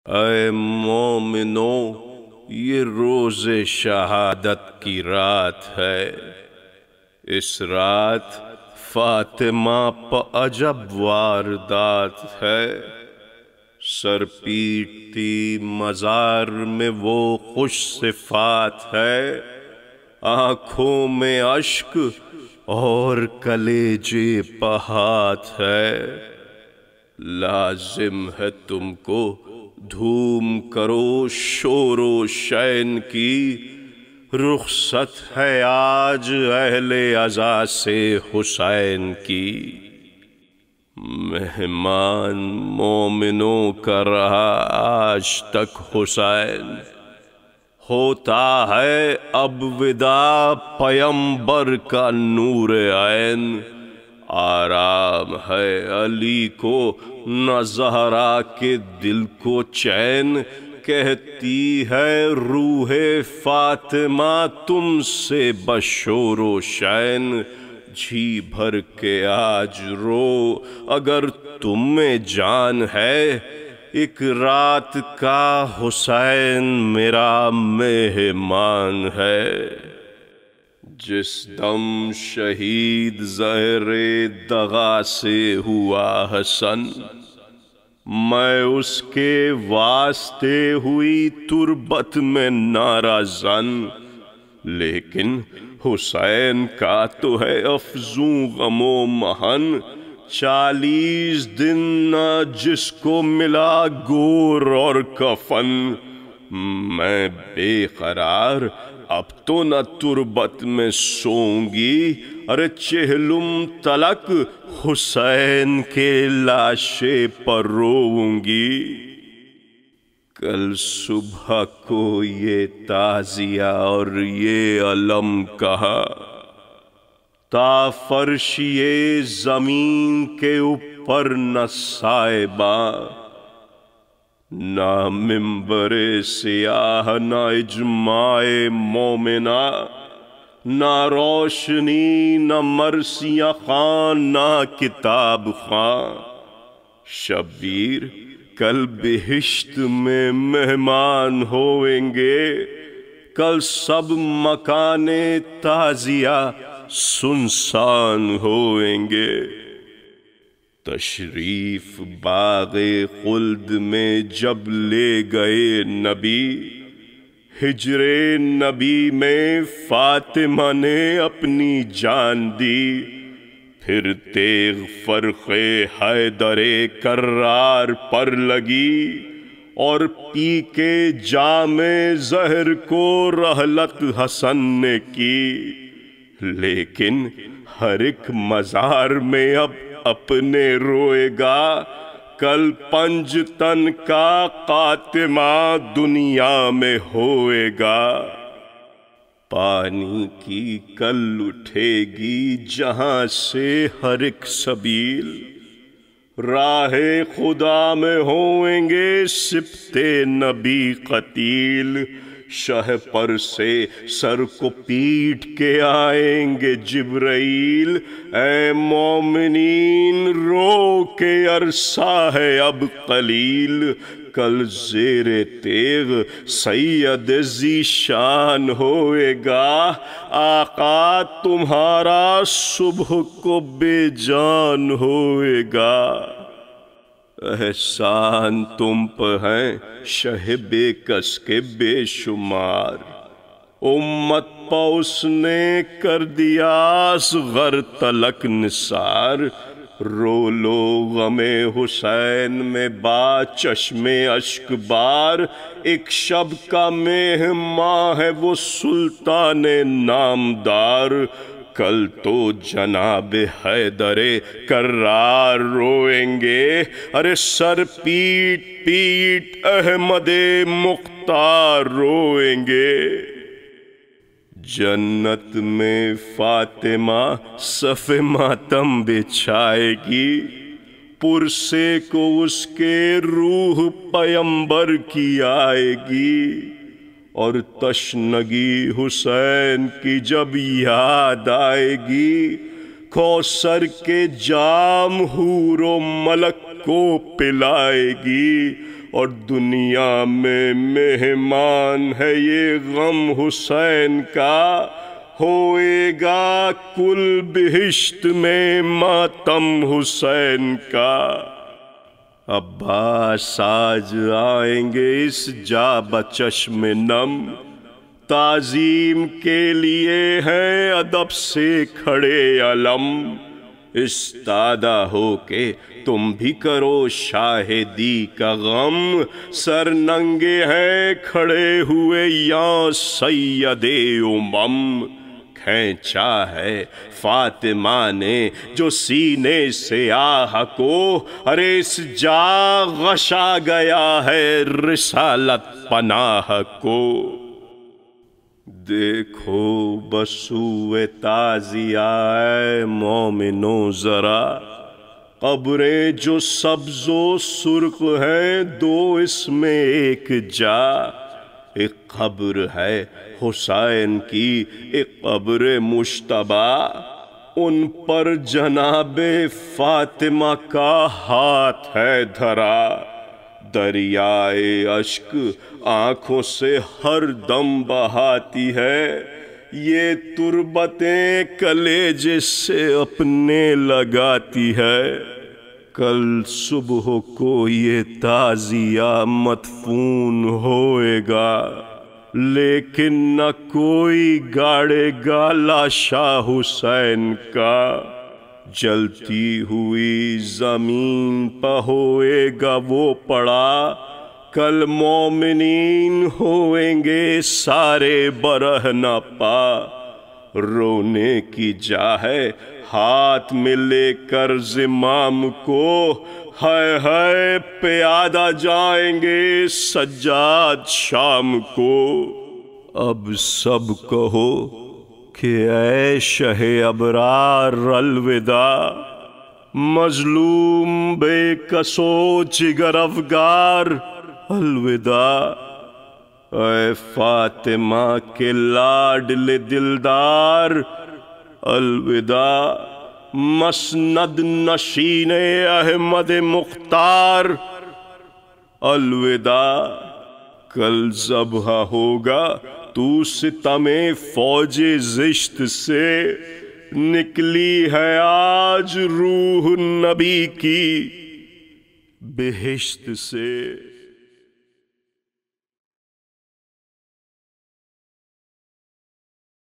اے مومنو، یہ روز شہادت کی رات ہے۔ اس رات فاطمہ پہ عجب واردات ہے۔ سر پیٹتی مزار میں وہ خوش صفات ہے۔ آنکھوں میں اشک اور کلیجے پہ ہاتھ ہے۔ لازم ہے تم کو دھوم کرو شور و شین کی۔ رخصت ہے آج اہل عزا سے حسین کی۔ مہمان مومنوں کا رہا آج تک حسین، ہوتا ہے اب وداع پیمبر کا نور عین۔ آرام ہے علی کو نہ زہرا کے دل کو چین۔ کہتی ہے روح فاطمہ تم سے بشور و شین۔ جی بھر کے آج رو اگر تم میں جان ہے۔ ایک رات کا حسین میرا مہمان ہے۔ جس دم شہید زہر دغا سے ہوا حسن، میں اس کے واسطے ہوئی تربت میں نعرہ زن۔ لیکن حسین کا تو ہے افزوں غم و محن۔ 40 دن نہ جس کو ملا گور اور کفن۔ میں بے قرار اب تو نہ تربت میں سوں گی۔ ارے چہلم تلک حسین کے لاشے پر روؤں گی۔ کل صبح کو یہ تعزیہ اور یہ علم کہا، تا فرشی زمین کے اوپر نہ سائباں۔ نہ منبر سیاہ نہ اجماع مومنہ، نہ روشنی نہ مرثیہ خاں نہ کتاب خاں۔ شبیر کل بہشت میں مہمان ہوئیں گے۔ کل سب مکان تعزیہ سنسان ہوئیں گے۔ تشریف باغ خلد میں جب لے گئے نبی، ہجر نبی میں فاطمہ نے اپنی جان دی۔ پھر تیغ فرخ حیدر کرار پر لگی، اور پی کے جام زہر کو رحلت حسن نے کی۔ لیکن ہر ایک مزار میں اب اپنے روئے گا۔ کل 5 تن کا خاتمہ دنیا میں ہوئے گا۔ پانی کی کل اٹھے گی جہاں سے ہر ایک سبیل۔ راہ خدا میں ہوئیں گے سبط نبی قتیل۔ شہ پر سے سر کو پیٹ کے آئیں گے جبرائیل۔ اے مومنین رو کے عرصہ ہے اب قلیل۔ کل زیر تیغ سید ذیشان ہوئے گا۔ آقا تمہارا صبح کو بے جان ہوئے گا۔ احسان تم پہ ہیں شہ بے کس کے بے شمار۔ امت پہ اس نے کر دیا اصغر تلک نثار۔ رو لو غم حسین میں با چشم اشک بار۔ ایک شب کا مہمان ہے وہ سلطان نامدار۔ کل تو جناب حیدر کرار روئیں گے۔ ارے سر پیٹ پیٹ احمد مختار روئیں گے۔ جنت میں فاطمہ صف ماتم بچھائے گی۔ پرسے کو اس کے روح پیمبر کی آئے گی۔ اور تشنگی حسین کی جب یاد آئے گی، کوثر کے جام حور و ملک کو پلائے گی، اور دنیا میں مہمان ہے یہ غم حسین کا، ہوئے گا کل بہشت میں ماتم حسین کا۔ عباس آج آئیں گے اس جا بچشم نم، تعظیم کے لیے ہیں ادب سے کھڑے علم، استادہ ہو کے تم بھی کرو شاہدی کا غم، سر ننگے ہیں کھڑے ہوئے یا سید امم، کھینچا ہے فاطمہ نے جو سینے سے آہ کو، ارے اس جا غشا گیا ہے رسالت پناہ کو۔ دیکھو بسوئے تعزیہ اے مومنو ذرا، قبریں جو سبز و سرخ ہیں دو اس میں ایک جا، ایک قبر ہے حسین کی ایک قبر مشتبہ، ان پر جناب فاطمہ کا ہاتھ ہے دھرا، دریائے اشک آنکھوں سے ہر دم بہاتی ہے، یہ تربتیں کلیجے سے اپنے لگاتی ہے، کل صبح کو یہ تعزیہ مدفون ہوئے گا، لیکن نہ کوئی گاڑے گا لاشا حسین کا، جلتی ہوئی زمین پہ ہوئے گا وہ پڑا، کل مومنین ہوئیں گے سارے برہنہ پا، رونے کی جا ہے ہاتھ میں لے کر زمام کو، ہائے ہائے پیادہ جائیں گے سجاد شام کو۔ اب سب کہو کہ اے شہ ابرار الوداع، مظلوم بے کسو جگر افگار الوداع، اے فاطمہ کے لاڈلے دلدار الوداع، مسند نشین احمد مختار الوداع، کل ذبح ہوگا تو ستم فوج زشت سے، نکلی ہے آج روح نبی کی بہشت سے۔